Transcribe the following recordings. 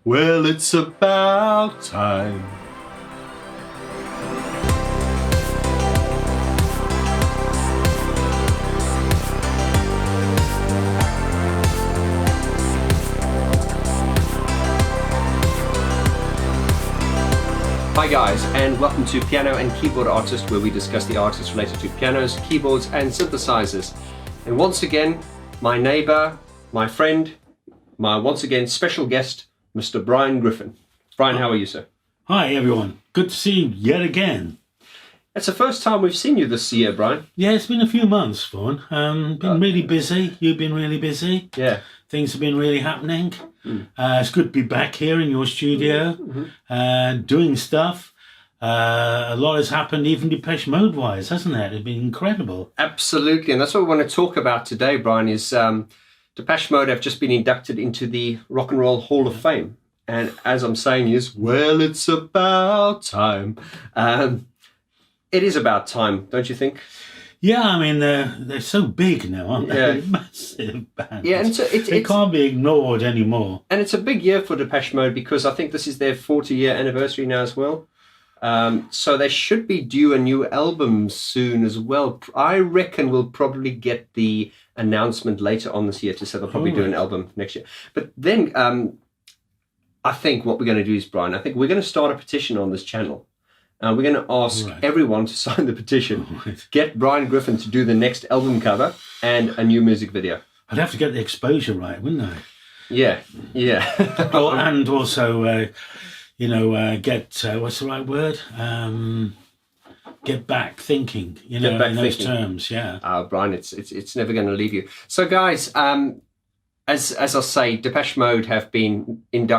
Well, it's about time. Hi guys, and welcome to Piano and Keyboard Artist, where we discuss the artists related to pianos, keyboards and synthesizers. And once again, my neighbor, my friend, my once again special guest, Mr. Brian Griffin. Brian, how are you, sir? Hi everyone, good to see you yet again. It's the first time we've seen you this year, Brian. Yeah, it's been a few months, Vaughn. Been really busy, you've been really busy. Yeah. Things have been really happening. It's good to be back here in your studio, doing stuff. A lot has happened, even Depeche Mode wise, hasn't it? It's been incredible. Absolutely, and that's what we want to talk about today, Brian, is Depeche Mode have just been inducted into the Rock and Roll Hall of Fame. And as I'm saying is, well, it's about time. It is about time, don't you think? Yeah, I mean, they're so big now, aren't they? Yeah. Massive bands. Yeah, and they can't be ignored anymore. And it's a big year for Depeche Mode because I think this is their 40-year anniversary now as well. So they should be due a new album soon as well. I reckon we'll probably get the announcement later on this year to say they'll probably do an album next year. But then I think what we're going to do is, Brian, I think we're going to start a petition on this channel. We're going to ask everyone to sign the petition. Get Brian Griffin to do the next album cover and a new music video. I'd have to get the exposure right, wouldn't I? Yeah. And also, get, what's the right word? Get back thinking, in those terms, yeah. Brian, it's never going to leave you. So, guys, as I say, Depeche Mode have been being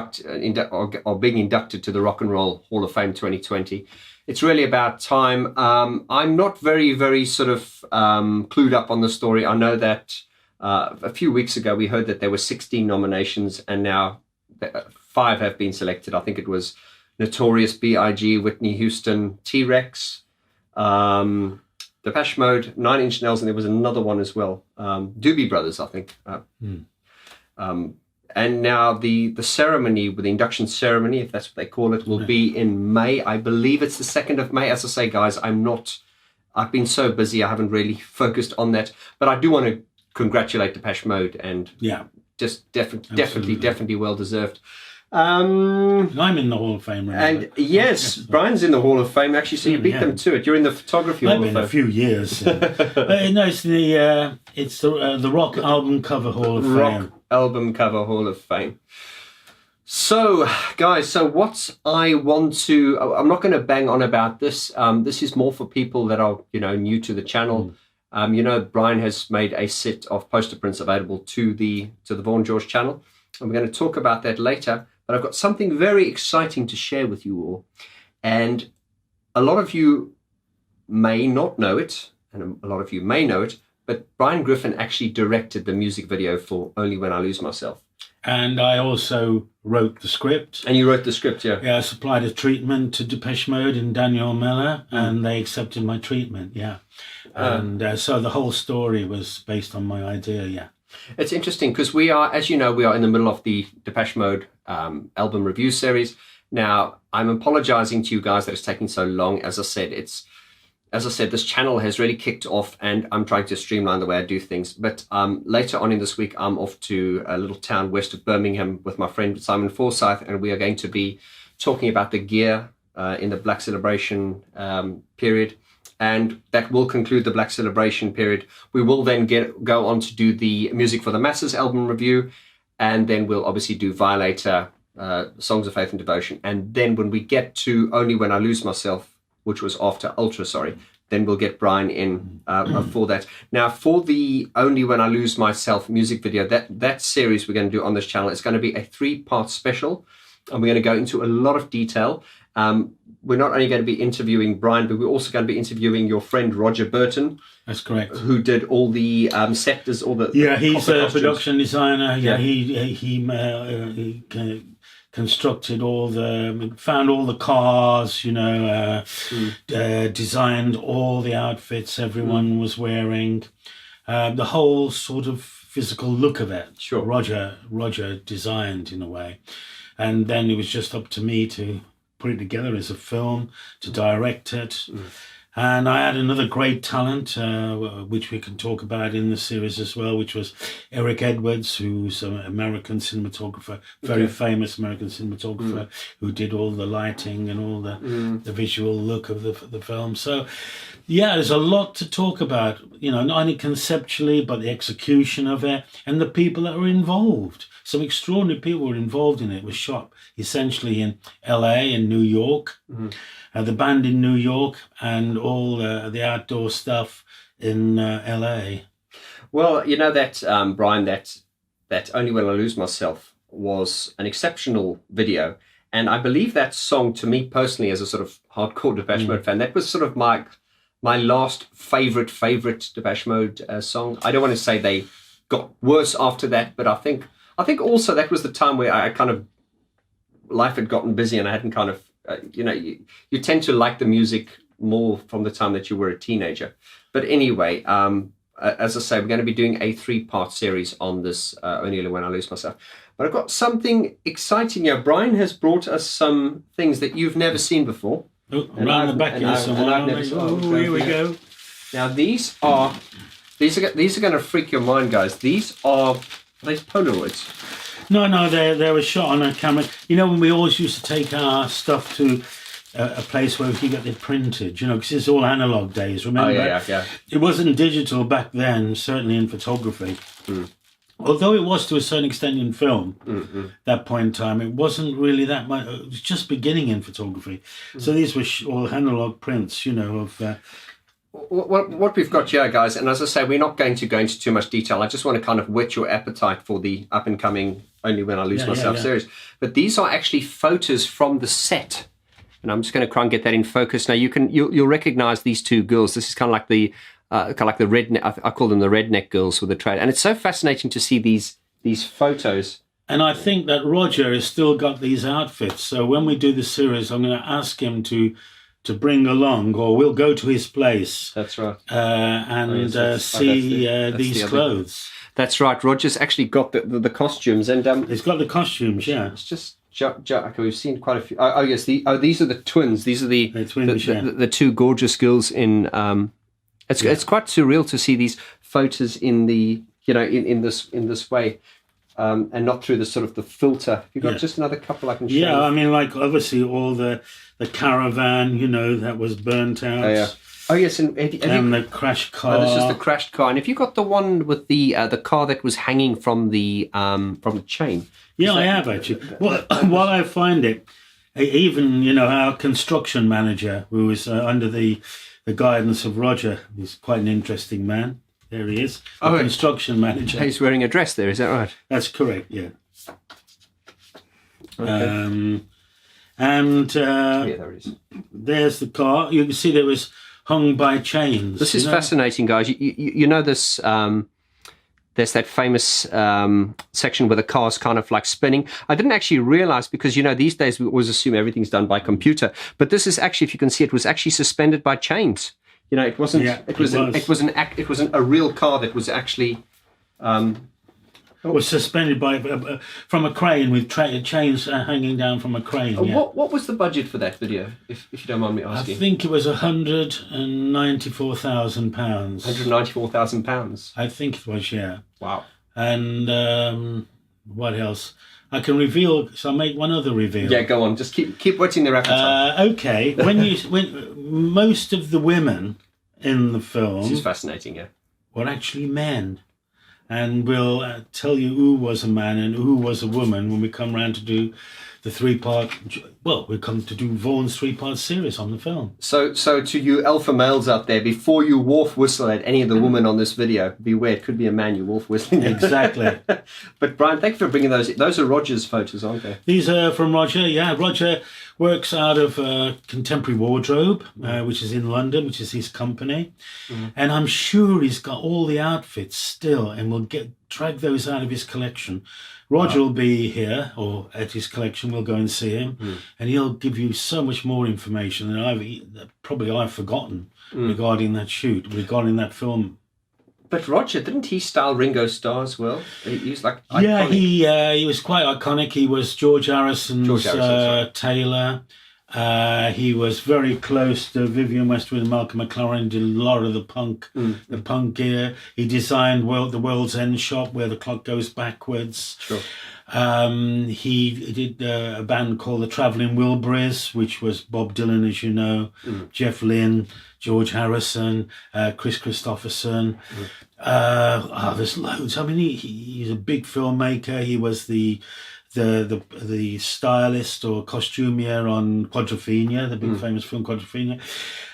inducted to the Rock and Roll Hall of Fame 2020. It's really about time. I'm not very, very sort of clued up on the story. I know that a few weeks ago we heard that there were 16 nominations and now 5 have been selected. I think it was Notorious B.I.G., Whitney Houston, T-Rex, Depeche Mode, 9 Inch Nails, and there was another one as well. Doobie Brothers, I think. And now the ceremony, the induction ceremony, if that's what they call it, will be in May. I believe it's the 2nd of May. As I say, guys, I've been so busy, I haven't really focused on that. But I do want to congratulate Depeche Mode and just definitely well deserved. I'm in the Hall of Fame, remember? And yes, Brian's in the Hall of Fame actually, so you beat them to it. You're in the photography Hall of Fame. I've been a few years. But no, it's the Rock Album Cover Hall of Fame. Rock Album Cover Hall of Fame. So, guys, what I want to... I'm not going to bang on about this. This is more for people that are, new to the channel. Brian has made a set of poster prints available to the Vaughn George channel. And we're going to talk about that later. But I've got something very exciting to share with you all. And a lot of you may not know it, and a lot of you may know it, but Brian Griffin actually directed the music video for Only When I Lose Myself. And I also wrote the script. And you wrote the script, yeah? Yeah, I supplied a treatment to Depeche Mode and Daniel Miller, and they accepted my treatment, yeah. And so the whole story was based on my idea, yeah. It's interesting because we are, as you know, we are in the middle of the Depeche Mode album review series. Now, I'm apologizing to you guys that it's taking so long. As I said, this channel has really kicked off and I'm trying to streamline the way I do things. But later on in this week, I'm off to a little town west of Birmingham with my friend Simon Forsyth, and we are going to be talking about the gear in the Black Celebration period. And that will conclude the Black Celebration period. We will then go on to do the Music for the Masses album review, and then we'll obviously do Violator, Songs of Faith and Devotion. And then when we get to Only When I Lose Myself, which was after Ultra, then we'll get Brian in for that. Now, for the Only When I Lose Myself music video, that series we're going to do on this channel, it's going to be a 3-part special, and we're going to go into a lot of detail. We're not only going to be interviewing Brian, but we're also going to be interviewing your friend Roger Burton. That's correct. Who did all the sectors, all the he's a production designer. Yeah, he constructed found all the cars, designed all the outfits everyone was wearing, the whole sort of physical look of it. Sure. Roger designed in a way. and then it was just up to me to put it together as a film, to direct it. And I had another great talent, which we can talk about in the series as well, which was Eric Edwards, who's an American cinematographer, very famous American cinematographer, who did all the lighting and all the visual look of the film. So, yeah, there's a lot to talk about, you know, not only conceptually, but the execution of it and the people that were involved. Some extraordinary people were involved in it. It was shot essentially in LA and New York. The band in New York and all the outdoor stuff in LA. Well, you know that, Brian, that Only When I Lose Myself was an exceptional video. And I believe that song, to me personally, as a sort of hardcore Depeche Mode fan, that was sort of my last favorite Depeche Mode song. I don't want to say they got worse after that, but I think also that was the time where I kind of, life had gotten busy and I hadn't kind of, you know, you tend to like the music more from the time that you were a teenager. But anyway, as I say, we're going to be doing a 3-part series on this Only When I Lose Myself. But I've got something exciting here. Brian has brought us some things that you've never seen before. Oh, around the back here somewhere. Here we go. Now these are going to freak your mind, guys. These are Polaroids. No, they were shot on a camera. You know, when we always used to take our stuff to a place where we could get it printed, you know, because it's all analog days, remember? Oh, yeah. It wasn't digital back then, certainly in photography. Although it was to a certain extent in film, that point in time, it wasn't really that much. It was just beginning in photography. So these were all analog prints, you know, of... What we've got here, guys, and as I say, we're not going to go into too much detail. I just want to kind of whet your appetite for the up-and-coming Only When I Lose Myself series. But these are actually photos from the set. And I'm just going to try and get that in focus. Now, you'll recognize these two girls. This is kind of like the redneck. I call them the redneck girls with the trade. And it's so fascinating to see these photos. And I think that Roger has still got these outfits. So when we do the series, I'm going to ask him to bring along, or we'll go to his place. That's right. And see these clothes. That's right. Roger's actually got the costumes, and he's got the costumes. Yeah, it's just okay, we've seen quite a few. Oh yes, these are the twins. These are the twins, the two gorgeous girls in. It's quite surreal to see these photos in the in this way. And not through the sort of the filter. You've got just another couple I can show. Yeah, I mean, like obviously all the caravan, you know, that was burnt out. Oh, yeah. Oh yes, and the crashed car. Oh, this is the crashed car. And have you got the one with the car that was hanging from the chain? Yeah, I have actually. Well, while I find it, even our construction manager, who was under the guidance of Roger, he's quite an interesting man. There he is, the construction manager. He's wearing a dress there, is that right? That's correct, yeah. Okay. There it is. There's the car. You can see that it was hung by chains. This is fascinating, guys. You know this... there's that famous section where the car's kind of like spinning. I didn't actually realize, because, these days we always assume everything's done by computer. But this is actually, if you can see, it was actually suspended by chains. It wasn't. Yeah, it was a real car that was actually was suspended by from a crane with chains hanging down from a crane. Yeah. What was the budget for that video, if you don't mind me asking? I think it was £194,000. £194,000. I think it was, yeah. Wow. And what else? I can reveal. So I'll make one other reveal. Yeah, go on. Just keep whetting their appetite. Okay. When most of the women in the film, this is fascinating. Yeah, were actually men, and we'll tell you who was a man and who was a woman when we come round to do the 3-part. Well, we come to do Vaughn's 3-part series on the film. So to you alpha males out there, before you wolf whistle at any of the women on this video, beware, it could be a man you wolf whistling. Exactly. But Brian, thank you for bringing those. Those are Roger's photos, aren't they? These are from Roger. Yeah, Roger works out of Contemporary Wardrobe, which is in London, which is his company, and I'm sure he's got all the outfits still, and we'll drag those out of his collection. Roger will be here, or at his collection. We'll go and see him, and he'll give you so much more information than I've forgotten regarding that shoot, regarding that film. But Roger, didn't he style Ringo Starr as well? He was like iconic. Yeah, he was quite iconic. He was George Harrison's tailor. He was very close to Vivienne Westwood and Malcolm McLaren. Did a lot of the punk gear. He designed the World's End shop where the clock goes backwards. Sure. He did a band called the Travelling Wilburys, which was Bob Dylan, as you know, Jeff Lynne, George Harrison, Chris Christopherson. There's loads. I mean, he's a big filmmaker. He was the stylist or costumier on Quadrophenia, the big famous film Quadrophenia.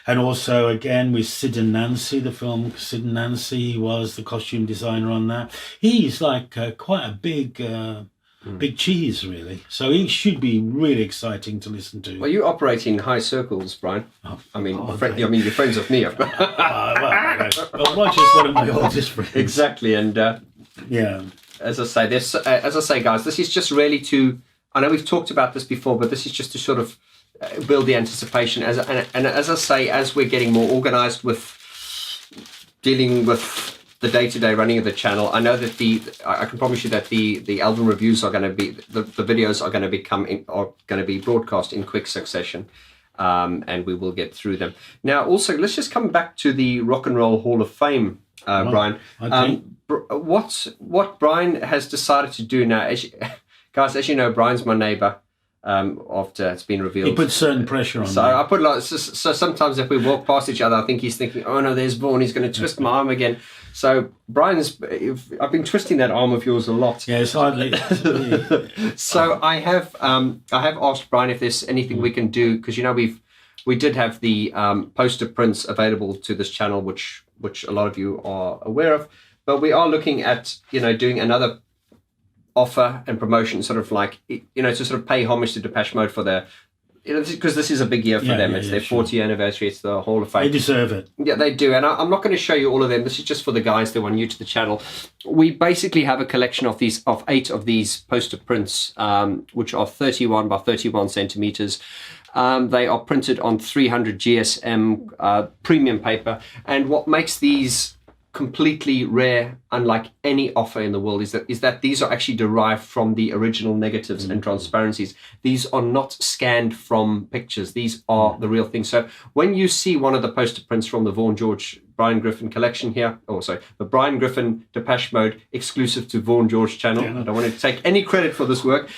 And also, again, with Sid and Nancy, the film Sid and Nancy, he was the costume designer on that. He's like quite a big cheese, really. So he should be really exciting to listen to. Well, you operate in high circles, Brian. I mean, you're friends with me. Well, Roger's one of my oldest friends. Exactly, and yeah. As I say, guys, this is just really to. I know we've talked about this before, but this is just to sort of build the anticipation. And as I say, as we're getting more organised with dealing with the day-to-day running of the channel, I know that I can promise you that the album reviews are going to be the videos are going to be broadcast in quick succession, and we will get through them. Now, also, let's just come back to the Rock and Roll Hall of Fame, Brian. Okay. What Brian has decided to do now, guys, as you know, Brian's my neighbour. After it's been revealed, he put certain pressure on. So I put so sometimes if we walk past each other, I think he's thinking, "Oh no, there's Vaughn. He's going to twist my arm again." So I've been twisting that arm of yours a lot. Yeah, it's hardly. So I have asked Brian if there's anything we can do, because you know we did have the poster prints available to this channel, which a lot of you are aware of, but we are looking at doing another offer and promotion, sort of like to sort of pay homage to Depeche Mode for their, because this is a big year for them. It's their 40th anniversary. It's the Hall of Fame. They deserve it. Yeah, they do. And I'm not going to show you all of them. This is just for the guys that are new to the channel. We basically have a collection of 8 of these poster prints, which are 31 by 31 centimeters. They are printed on 300 GSM premium paper. And what makes these completely rare, unlike any offer in the world, is that these are actually derived from the original negatives and transparencies. These are not scanned from pictures. These are the real thing. So when you see one of the poster prints from the Vaughn George Brian Griffin collection here, the Brian Griffin Depeche Mode exclusive to Vaughn George channel, I don't want to take any credit for this work,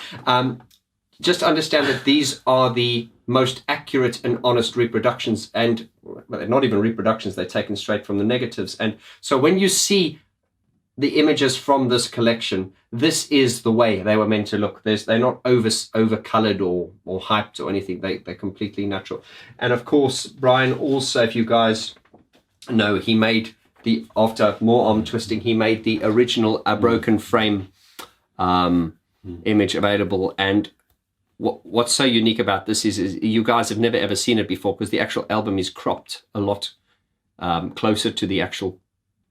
just understand that these are the most accurate and honest reproductions, and they're not even reproductions, they're taken straight from the negatives. And so when you see the images from this collection, this is the way they were meant to look. They're not over colored or hyped or anything. They're completely natural. And of course, Brian also, if you guys know, he made after more arm twisting, he made the original broken frame image available. And what's so unique about this is you guys have never ever seen it before, because the actual album is cropped a lot closer to the actual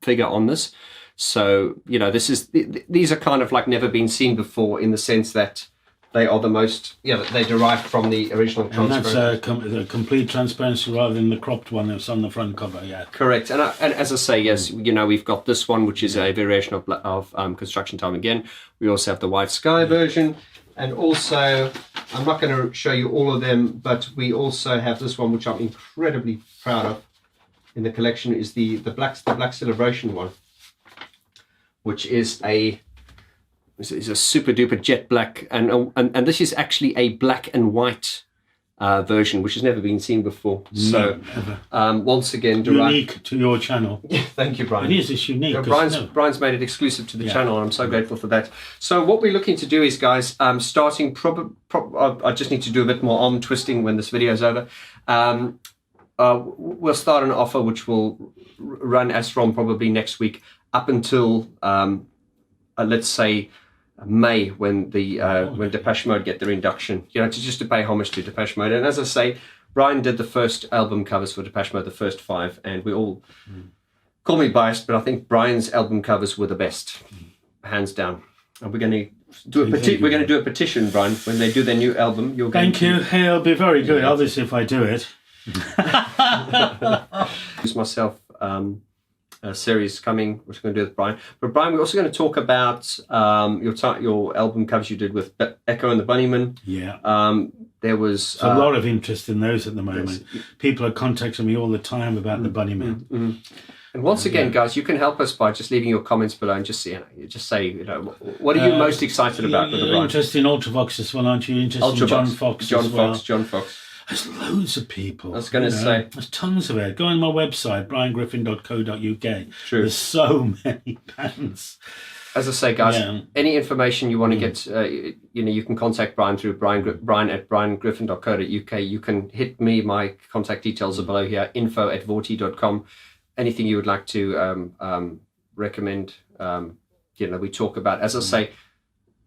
figure on this. So these are kind of like never been seen before, in the sense that they are the most they derive from the original transparency. And that's a complete transparency rather than the cropped one that's on the front cover. Yeah, correct. And as I say, yes, we've got this one, which is a variation of Construction Time again. We also have the White Sky version. And also, I'm not going to show you all of them, but we also have this one, which I'm incredibly proud of in the collection, is the Black Celebration one, which is a super duper jet black, and this is actually a black and white version, which has never been seen before. So once again, unique to your channel. Thank you, Brian. It's unique. Brian's made it exclusive to the channel, and I'm so grateful for that. So what we're looking to do is, guys, starting I just need to do a bit more arm twisting when this video is over. We'll start an offer which will run as from probably next week up until let's say May, when when Depeche Mode get their induction, to pay homage to Depeche Mode. And as I say, Brian did the first album covers for Depeche Mode, the first 5, and we all call me biased, but I think Brian's album covers were the best, hands down. And we're going to do a petition, Brian, when they do their new album. Thank you. It'll be very good, obviously, if I do it. Myself series coming, which we're going to do with Brian. But Brian, we're also going to talk about your album covers you did with Echo and the Bunnymen. Yeah. There was a lot of interest in those at the moment. Yes. People are contacting me all the time about the Bunnymen. And once again, guys, you can help us by just leaving your comments below and just say, what are you most excited about with the Brian? You're interested in Ultravox as well, aren't you? Interested in John Fox as well? John Fox. There's loads of people. I was going to say. There's tons of it. Go on my website, briangriffin.co.uk. True. There's so many bands. As I say, guys, any information you want to get, you can contact Brian through Brian at briangriffin.co.uk. You can hit me. My contact details are below here, info@vorti.com. Anything you would like to recommend, we talk about. As I say,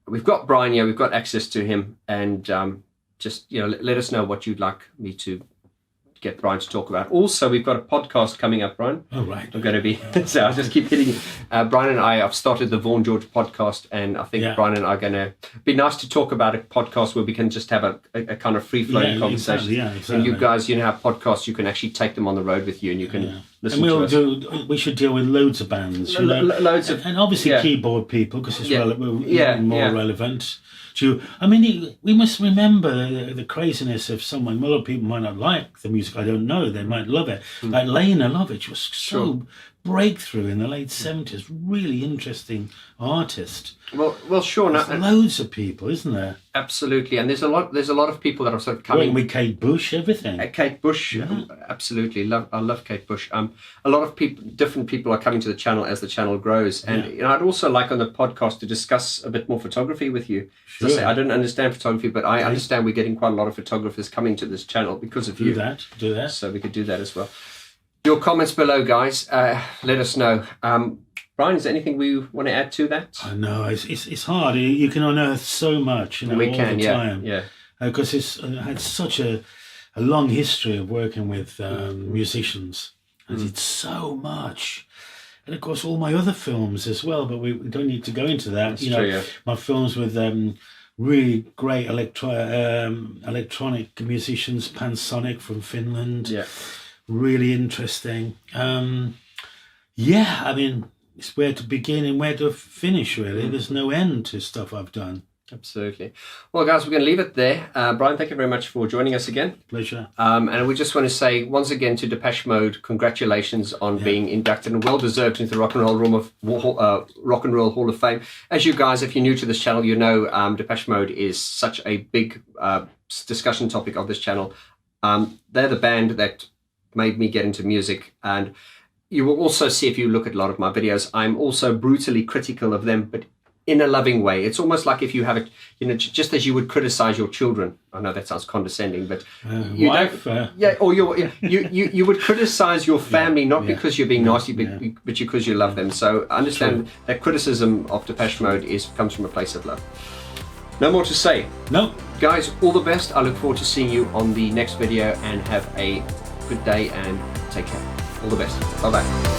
we've got Brian here, we've got access to him, and just let us know what you'd like me to get Brian to talk about. Also, we've got a podcast coming up, Brian. Oh, right. I'm going to be, so I'll just keep hitting Brian and I have started the Vaughn George podcast, and I think Brian and I are going to be nice to talk about a podcast where we can just have a kind of free-flowing conversation. Exactly. And you guys, have podcasts, you can actually take them on the road with you, and you can listen to us. We should deal with loads of bands. Loads of... And obviously keyboard people, because it's more relevant. We must remember the craziness of someone. A lot of people might not like the music. I don't know. They might love it. Like Lena Lovitch was so breakthrough in the late 70s. Really interesting artist. Well, sure. There's loads of people, isn't there? Absolutely, and there's a lot of people that are sort of coming. With Kate Bush, everything. Kate Bush, absolutely. I love Kate Bush. A lot of different people are coming to the channel as the channel grows, and I'd also like on the podcast to discuss a bit more photography with you. Sure. As I say, I don't understand photography, but I understand we're getting quite a lot of photographers coming to this channel because of you. Do that. So we could do that as well. Your comments below, guys. Let us know. Brian, is there anything we want to add to that? I know it's hard. You can unearth so much, all the time. Because it's had such a long history of working with musicians, and it's so much. And of course, all my other films as well. But we don't need to go into that. That's true, my films with really great electronic musicians, Pansonic from Finland. Yeah, really interesting. It's where to begin and where to finish, really. There's no end to stuff I've done. Absolutely. Well, guys, we're going to leave it there. Brian, thank you very much for joining us again. Pleasure. And we just want to say once again to Depeche Mode, congratulations on being inducted and well-deserved into the Rock and Roll Hall of Fame. As you guys, if you're new to this channel, Depeche Mode is such a big discussion topic of this channel. They're the band that made me get into music, and you will also see if you look at a lot of my videos, I'm also brutally critical of them, but in a loving way. It's almost like if you have it, just as you would criticize your children. I know that sounds condescending, but you would criticize your family not because you're being nasty, but because you love them. So understand that criticism of Depeche Mode comes from a place of love. No more to say. No, guys, all the best. I look forward to seeing you on the next video, and have a good day and take care. All the best. Bye-bye.